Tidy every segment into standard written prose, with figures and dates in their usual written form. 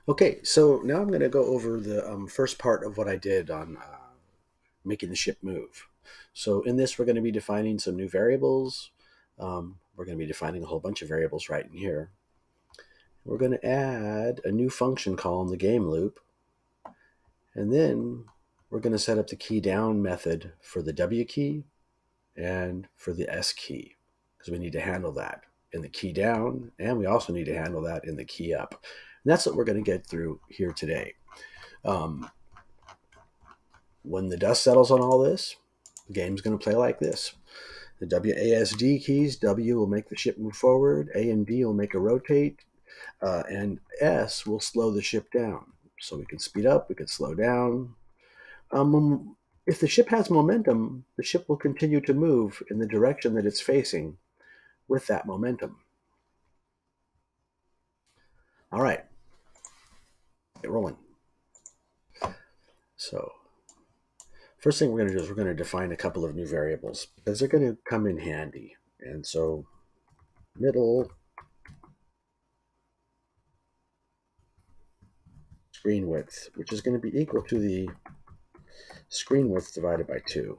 Okay, so now I'm going to go over the first part of what I did on making the ship move. So in this, we're going to be defining some new variables. We're going to be defining a whole bunch of variables right in here. We're going to add a new function call in the game loop. And then we're going to set up the keyDown method for the W key and for the S key, because we need to handle that in the keyDown, and we also need to handle that in the keyUp. And that's what we're going to get through here today. When the dust settles on all this, the game's going to play like this. The WASD keys, W will make the ship move forward, A and D will make a rotate, and S will slow the ship down. So we can speed up, we can slow down. If the ship has momentum, the ship will continue to move in the direction that it's facing with that momentum. All right, get rolling. So first thing we're going to do is we're going to define a couple of new variables because they're going to come in handy. And so middle screen width, which is going to be equal to the screen width divided by 2.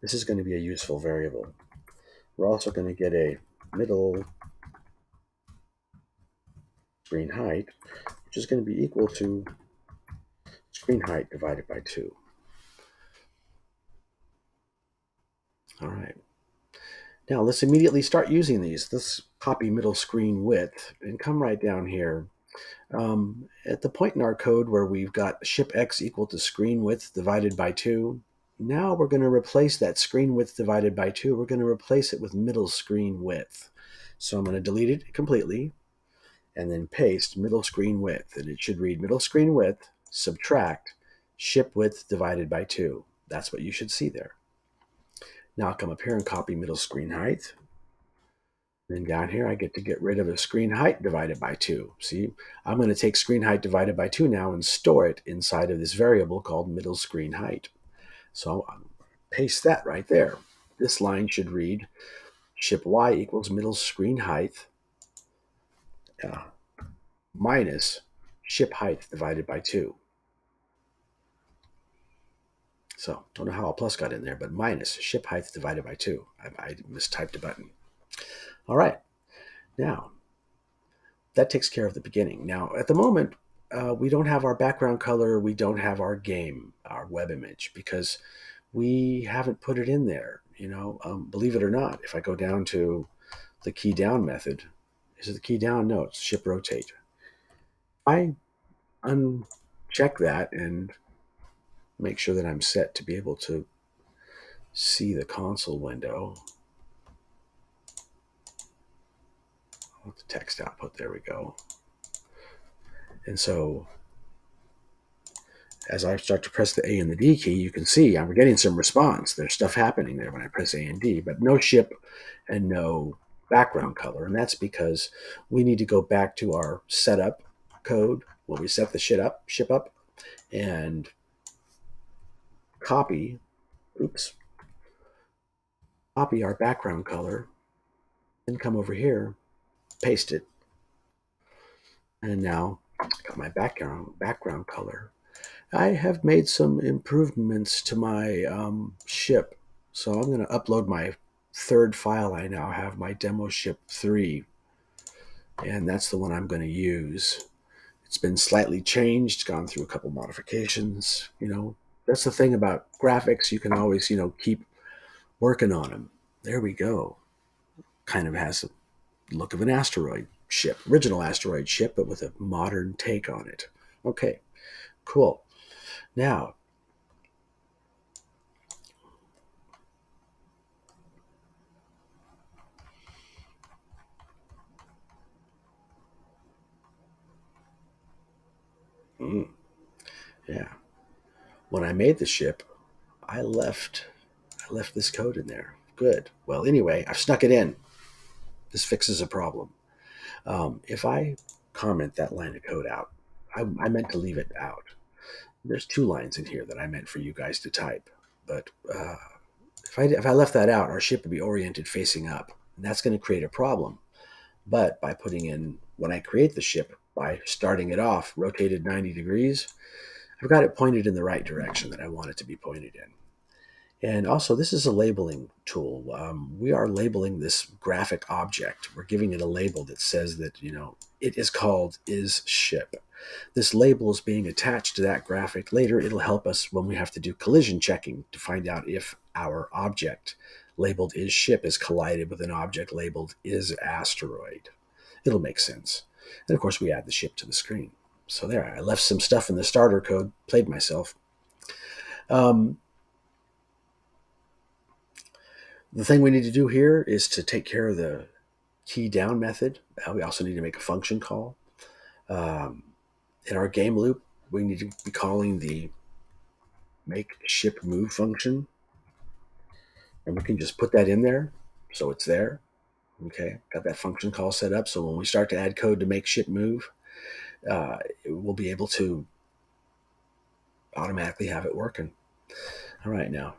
This is going to be a useful variable. We're also going to get a middle screen height, which is going to be equal to screen height divided by 2. All right. Now let's immediately start using these. Let's copy middle screen width and come right down here. At the point in our code where we've got ship X equal to screen width divided by 2, now we're going to replace that screen width divided by 2. We're going to replace it with middle screen width. So I'm going to delete it completely and then paste middle screen width. And it should read middle screen width, subtract ship width divided by 2. That's what you should see there. Now I'll come up here and copy middle screen height. Then down here, I get to get rid of the screen height divided by 2. See, I'm going to take screen height divided by 2 now and store it inside of this variable called middle screen height. So I'll paste that right there. This line should read ship Y equals middle screen height minus ship height divided by 2. So don't know how a plus got in there, but minus ship height divided by 2. I mistyped a button. All right. Now, that takes care of the beginning. Now, at the moment, we don't have our background color. We don't have our game, our web image, because we haven't put it in there. Believe it or not, if I go down to the keyDown method, is it the keyDown? No, it's ship rotate. I uncheck that and make sure that I'm set to be able to see the console window. The text output, there we go. And so as I start to press the A and the D key, you can see I'm getting some response. There's stuff happening there when I press A and D, but no ship and no background color. And that's because we need to go back to our setup code where we set the ship up and copy our background color, and come over here, paste it, and now I got my background color. I have made some improvements to my ship, so I'm going to upload my third file. I now have my demo ship 3, and that's the one I'm going to use. It's been slightly changed, gone through a couple modifications. That's the thing about graphics. You can always, keep working on them. There we go. Kind of has the look of an asteroid ship, original asteroid ship, but with a modern take on it. Okay, cool. Now, yeah, when I made the ship, I left this code in there. Good. Well, anyway, I've snuck it in. This fixes a problem. If I comment that line of code out, I meant to leave it out. There's 2 lines in here that I meant for you guys to type, but if I left that out, our ship would be oriented facing up, and that's going to create a problem. But by putting in, when I create the ship, by starting it off, rotated 90 degrees, I've got it pointed in the right direction that I want it to be pointed in. And also, this is a labeling tool. We are labeling this graphic object. We're giving it a label that says that, it is called isShip. This label is being attached to that graphic. Later, it'll help us when we have to do collision checking to find out if our object labeled isShip is collided with an object labeled isAsteroid. It'll make sense. And of course, we add the ship to the screen. So there, I left some stuff in the starter code, played myself. The thing we need to do here is to take care of the keyDown method. We also need to make a function call. In our game loop, we need to be calling the makeShipMove function. And we can just put that in there so it's there. Okay, got that function call set up. So when we start to add code to make ship move, we'll be able to automatically have it working. All right, now.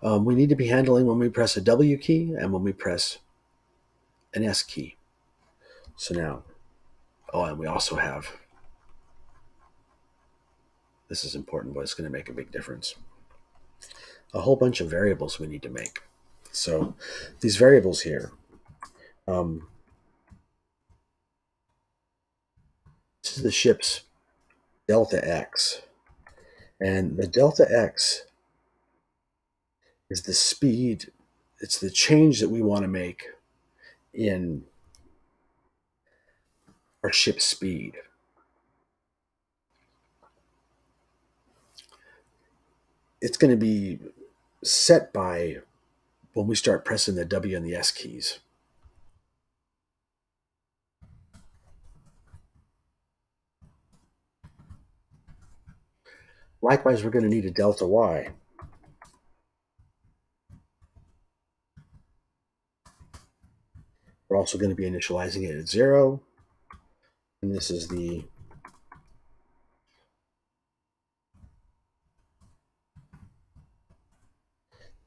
We need to be handling when we press a W key and when we press an S key. So now, and we also have, this is important, but it's going to make a big difference, a whole bunch of variables we need to make. So these variables here, this is the ship's delta X. And the delta X is the speed, it's the change that we want to make in our ship speed. It's going to be set by when we start pressing the W and the S keys. Likewise, we're going to need a delta Y. We're also going to be initializing it at 0. And this is the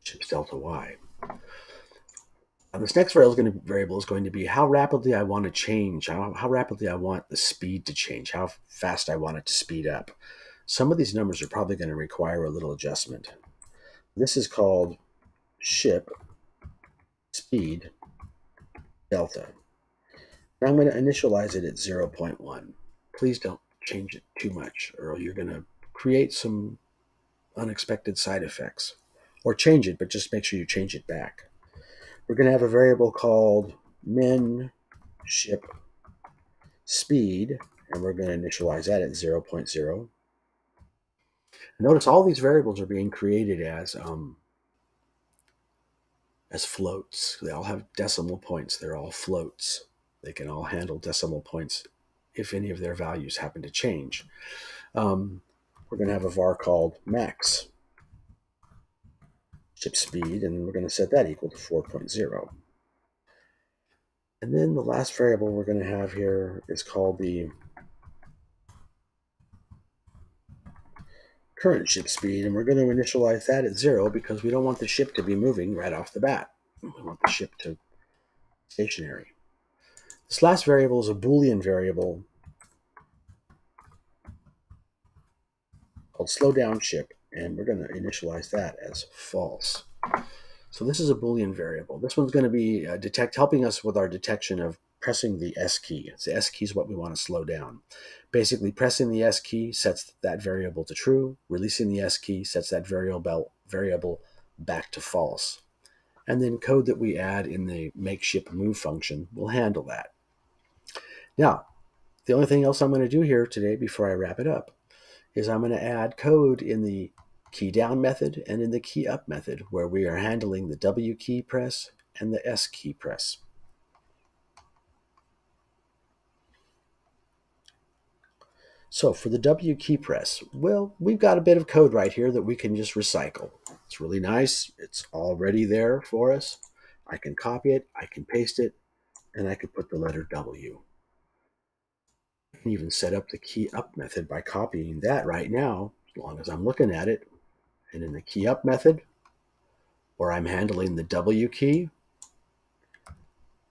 ship's delta Y. Now this next variable is going to be how rapidly I want to change, how rapidly I want the speed to change, how fast I want it to speed up. Some of these numbers are probably going to require a little adjustment. This is called ship speed delta. Now I'm going to initialize it at 0.1. Please don't change it too much, or you're going to create some unexpected side effects. Or change it, but just make sure you change it back. We're going to have a variable called min ship speed, and we're going to initialize that at 0.0. Notice all these variables are being created as floats. They all have decimal points. They're all floats. They can all handle decimal points if any of their values happen to change. We're going to have a var called max ship speed, and we're going to set that equal to 4.0. And then the last variable we're going to have here is called the current ship speed, and we're going to initialize that at 0 because we don't want the ship to be moving right off the bat. We want the ship to be stationary. This last variable is a Boolean variable called slow down ship, and we're going to initialize that as false. So this is a Boolean variable. This one's going to be helping us with our detection of pressing the S key. The S key is what we want to slow down. Basically, pressing the S key sets that variable to true. Releasing the S key sets that variable back to false. And then code that we add in the makeShipMove function will handle that. Now, the only thing else I'm going to do here today before I wrap it up is I'm going to add code in the keyDown method and in the keyUp method where we are handling the W key press and the S key press. So for the W key press, well, we've got a bit of code right here that we can just recycle. It's really nice. It's already there for us. I can copy it, I can paste it, and I can put the letter W. I can even set up the keyUp method by copying that right now, as long as I'm looking at it. And in the keyUp method, where I'm handling the W key,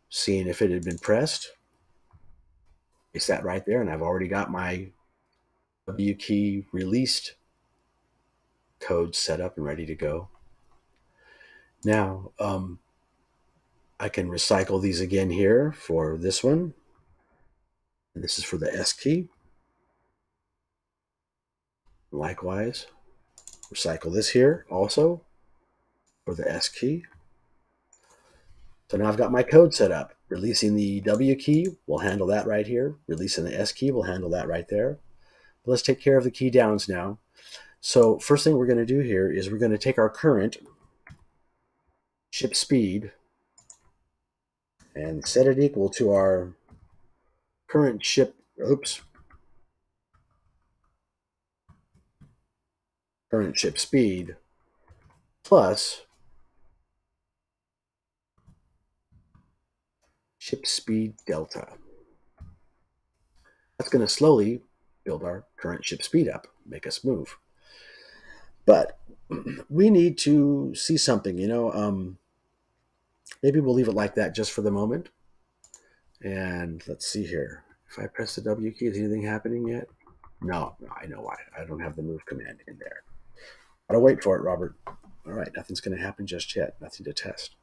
seeing if it had been pressed, Place that right there, and I've already got my W key released code set up and ready to go. Now, I can recycle these again here for this one. And this is for the S key. Likewise, recycle this here also for the S key. So now I've got my code set up. Releasing the W key, we'll handle that right here. Releasing the S key, we'll handle that right there. But let's take care of the key downs now. So first thing we're going to do here is we're going to take our current ship speed and set it equal to our current ship, current ship speed plus ship speed delta. That's going to slowly build our current ship speed up, make us move. But we need to see something, maybe we'll leave it like that just for the moment. And let's see here. If I press the W key, is anything happening yet? No, I know why. I don't have the move command in there. Gotta wait for it, Robert. All right, nothing's going to happen just yet. Nothing to test.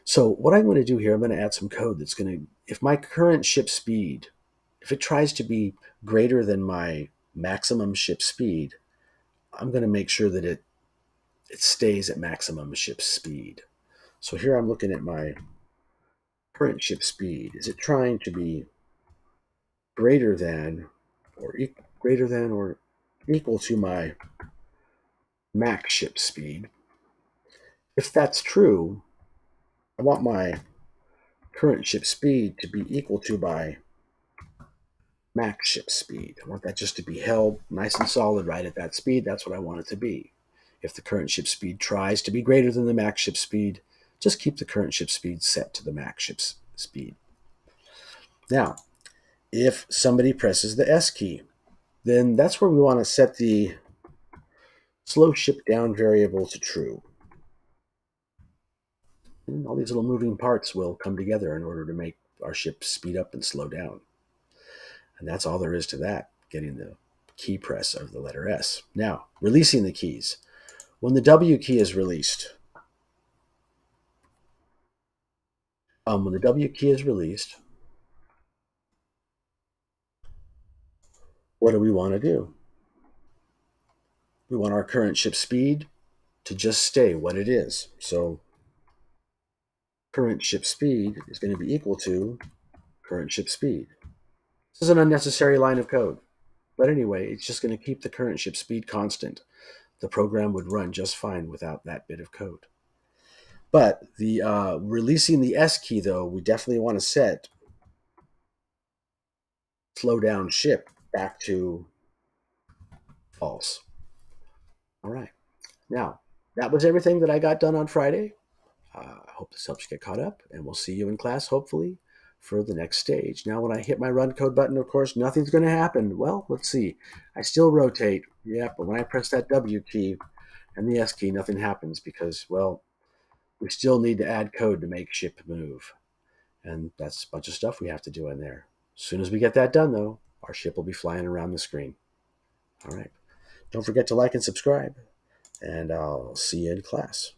So what I'm going to do here, I'm going to add some code that's going to, if my current ship speed, if it tries to be greater than my maximum ship speed, I'm going to make sure that it stays at maximum ship speed. So here I'm looking at my current ship speed. Is it trying to be greater than or equal to my max ship speed? If that's true, I want my current ship speed to be equal to my max ship speed. I want that just to be held nice and solid right at that speed. That's what I want it to be. If the current ship speed tries to be greater than the max ship speed, just keep the current ship speed set to the max ship speed. Now, if somebody presses the S key, then that's where we want to set the slow ship down variable to true. And all these little moving parts will come together in order to make our ship speed up and slow down. And that's all there is to that, getting the key press of the letter S. Now, releasing the keys. When the W key is released, what do we want to do? We want our current ship speed to just stay what it is. So current ship speed is going to be equal to current ship speed. This is an unnecessary line of code. But anyway, it's just going to keep the current ship speed constant. The program would run just fine without that bit of code. But the releasing the S key, though, we definitely want to set slow down ship back to false. All right. Now, that was everything that I got done on Friday. I hope this helps you get caught up, and we'll see you in class, hopefully, for the next stage. Now, when I hit my run code button, of course, nothing's going to happen. Well, let's see. I still rotate. Yeah, but when I press that W key and the S key, nothing happens because, well, we still need to add code to make ship move. And that's a bunch of stuff we have to do in there. As soon as we get that done, though, our ship will be flying around the screen. All right. Don't forget to like and subscribe, and I'll see you in class.